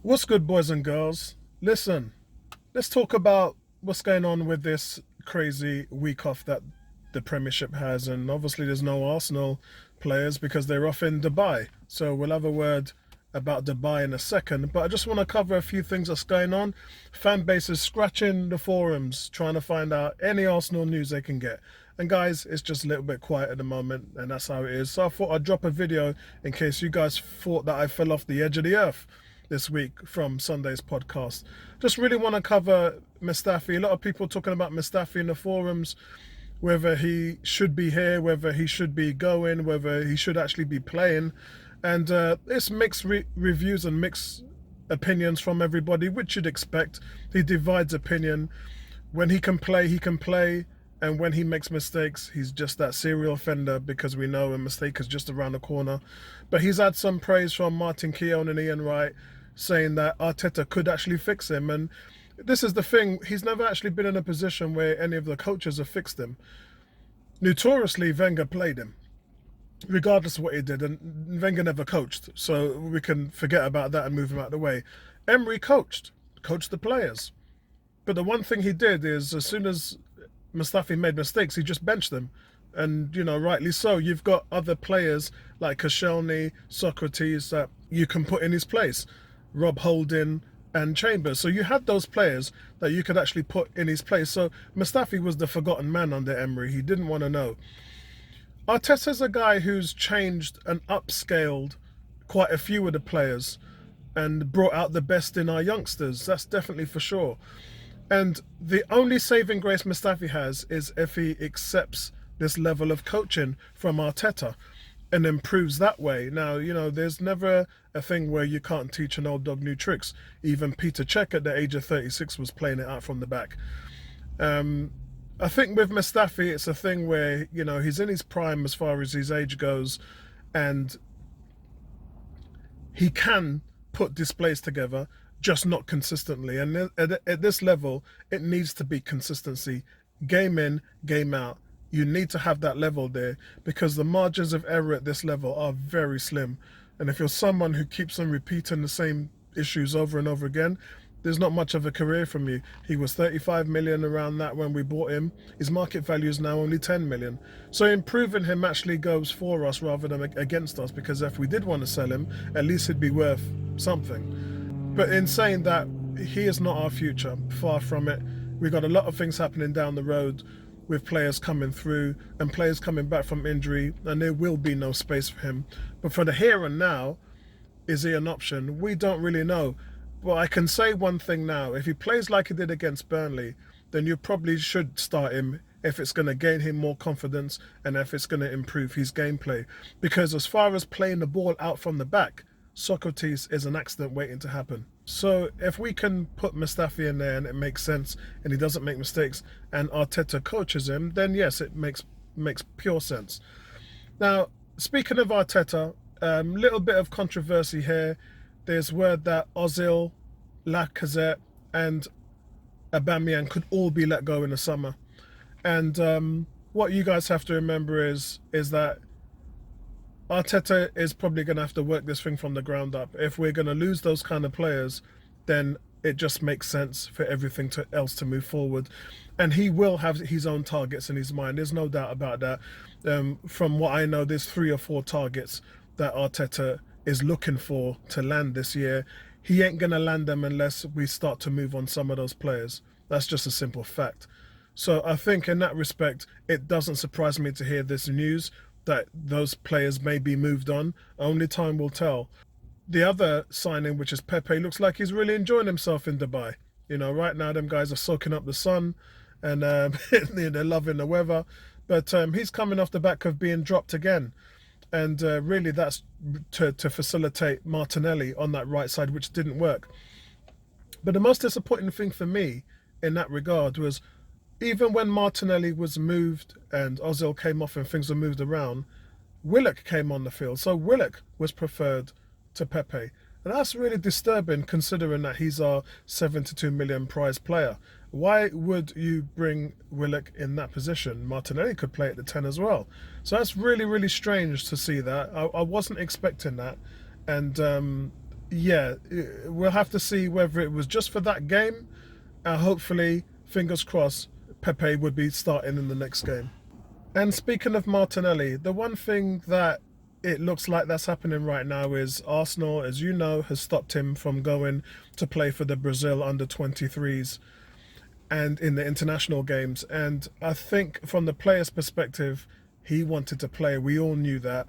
What's good, boys and girls? Listen, let's talk about what's going on with this crazy week off that the Premiership has. And obviously, there's no Arsenal players because they're off in Dubai. So we'll have a word about Dubai in a second. But I just want to cover a few things that's going on. Fan base is scratching the forums, trying to find out any Arsenal news they can get. And guys, it's just a little bit quiet at the moment, and that's how it is. So I thought I'd drop a video in case you guys thought that I fell off the edge of the earth this week from Sunday's podcast. Just really want to cover Mustafi. A lot of people talking about Mustafi in the forums, whether he should be here, whether he should be going, whether he should actually be playing. And it's mixed reviews and mixed opinions from everybody, which you'd expect. He divides opinion. When he can play, he can play. And when he makes mistakes, he's just that serial offender because we know a mistake is just around the corner. But he's had some praise from Martin Keown and Ian Wright saying that Arteta could actually fix him. And this is the thing, he's never actually been in a position where any of the coaches have fixed him. Notoriously, Wenger played him, regardless of what he did. And Wenger never coached, so we can forget about that and move him out of the way. Emery coached the players. But the one thing he did is as soon as Mustafi made mistakes, he just benched them. And, rightly so. You've got other players like Koscielny, Socrates that you can put in his place, Rob Holding and Chambers. So you had those players that you could actually put in his place. So Mustafi was the forgotten man under Emery. He didn't want to know. Arteta's a guy who's changed and upscaled quite a few of the players and brought out the best in our youngsters. That's definitely for sure. And the only saving grace Mustafi has is if he accepts this level of coaching from Arteta and improves that way. Now, there's never a thing where you can't teach an old dog new tricks. Even Peter Cech at the age of 36 was playing it out from the back. I think with Mustafi, it's a thing where, he's in his prime as far as his age goes, and he can put displays together, just not consistently. And at this level, it needs to be consistency. Game in, game out. You need to have that level there because the margins of error at this level are very slim. And if you're someone who keeps on repeating the same issues over and over again, there's not much of a career from you. He was 35 million around that when we bought him. His market value is now only 10 million. So improving him actually goes for us rather than against us, because if we did want to sell him, at least he'd be worth something. But in saying that, he is not our future. Far from it. We've got a lot of things happening down the road with players coming through and players coming back from injury, and there will be no space for him. But for the here and now, is he an option? We don't really know. But I can say one thing now. If he plays like he did against Burnley, then you probably should start him if it's going to gain him more confidence and if it's going to improve his gameplay. Because as far as playing the ball out from the back, Socrates is an accident waiting to happen. So if we can put Mustafi in there and it makes sense and he doesn't make mistakes and Arteta coaches him, then yes, it makes pure sense. Now, speaking of Arteta, little bit of controversy here. There's word that Ozil, Lacazette and Aubameyang could all be let go in the summer. And what you guys have to remember is that Arteta is probably going to have to work this thing from the ground up. If we're going to lose those kind of players, then it just makes sense for everything else to move forward. And he will have his own targets in his mind. There's no doubt about that. From what I know, there's 3 or 4 targets that Arteta is looking for to land this year. He ain't going to land them unless we start to move on some of those players. That's just a simple fact. So I think in that respect, it doesn't surprise me to hear this news that those players may be moved on. Only time will tell. The other signing, which is Pepe, looks like he's really enjoying himself in Dubai. Right now them guys are soaking up the sun and they're loving the weather. But he's coming off the back of being dropped again. And really that's to facilitate Martinelli on that right side, which didn't work. But the most disappointing thing for me in that regard was even when Martinelli was moved and Ozil came off and things were moved around, Willock came on the field. So Willock was preferred to Pepe. And that's really disturbing considering that he's our 72 million prize player. Why would you bring Willock in that position? Martinelli could play at the 10 as well. So that's really, really strange to see that. I wasn't expecting that. And Yeah, we'll have to see whether it was just for that game. Hopefully, fingers crossed, Pepe would be starting in the next game. And speaking of Martinelli, the one thing that it looks like that's happening right now is Arsenal, as you know, has stopped him from going to play for the Brazil under 23s and in the international games. And I think from the player's perspective, he wanted to play. We all knew that.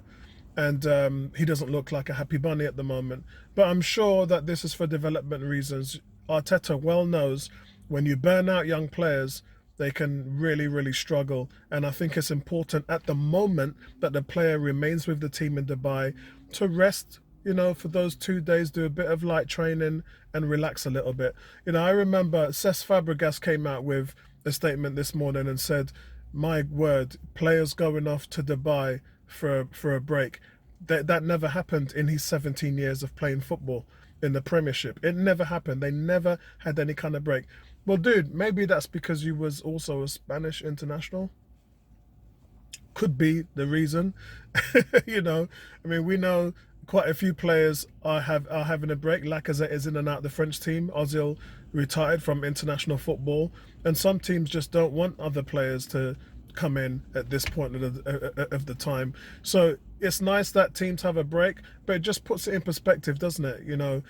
And he doesn't look like a happy bunny at the moment. But I'm sure that this is for development reasons. Arteta well knows when you burn out young players, they can really, really struggle. And I think it's important at the moment that the player remains with the team in Dubai to rest, for those 2 days, do a bit of light training and relax a little bit. I remember Cesc Fabregas came out with a statement this morning and said, my word, players going off to Dubai for a break. That never happened in his 17 years of playing football in the Premiership. It never happened. They never had any kind of break. Well, dude, maybe that's because you was also a Spanish international. Could be the reason. I mean, we know quite a few players are having a break. Lacazette is in and out of the French team. Ozil retired from international football, and some teams just don't want other players to come in at this point of the time. So it's nice that teams have a break, but it just puts it in perspective, doesn't it? In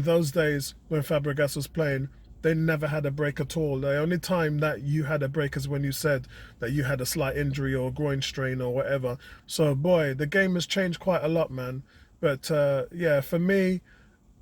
those days when Fabregas was playing, they never had a break at all. The only time that you had a break is when you said that you had a slight injury or groin strain or whatever. So, boy, the game has changed quite a lot, man. But yeah, for me,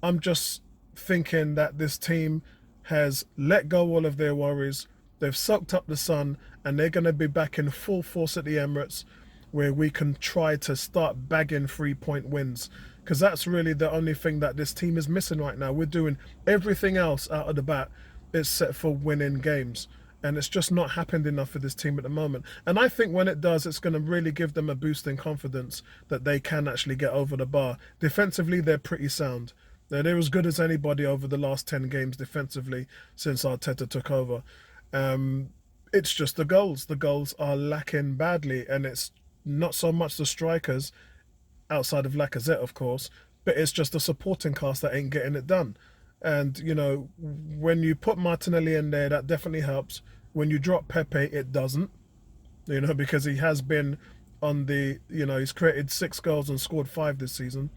I'm just thinking that this team has let go all of their worries. They've soaked up the sun, and they're going to be back in full force at the Emirates, where we can try to start bagging 3-point wins. Because that's really the only thing that this team is missing right now. We're doing everything else out of the bat except for winning games. And it's just not happened enough for this team at the moment. And I think when it does, it's going to really give them a boost in confidence that they can actually get over the bar. Defensively, they're pretty sound. They're as good as anybody over the last 10 games defensively since Arteta took over. It's just the goals. The goals are lacking badly, and it's not so much the strikers, outside of Lacazette, of course, but it's just the supporting cast that ain't getting it done. And, when you put Martinelli in there, that definitely helps. When you drop Pepe, it doesn't, because he has been on he's created 6 goals and scored 5 this season.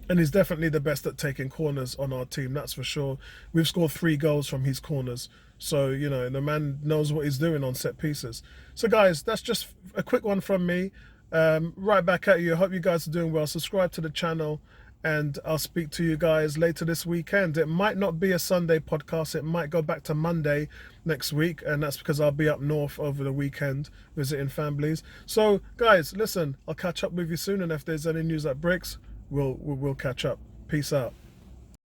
And he's definitely the best at taking corners on our team, that's for sure. We've scored 3 goals from his corners. So, the man knows what he's doing on set pieces. So, guys, that's just a quick one from me. Right back at you. I hope you guys are doing well. Subscribe to the channel, and I'll speak to you guys later this weekend. It might not be a Sunday podcast. It might go back to Monday next week, and that's because I'll be up north over the weekend visiting families. So, guys, listen, I'll catch up with you soon, and if there's any news that breaks, we'll catch up. Peace out.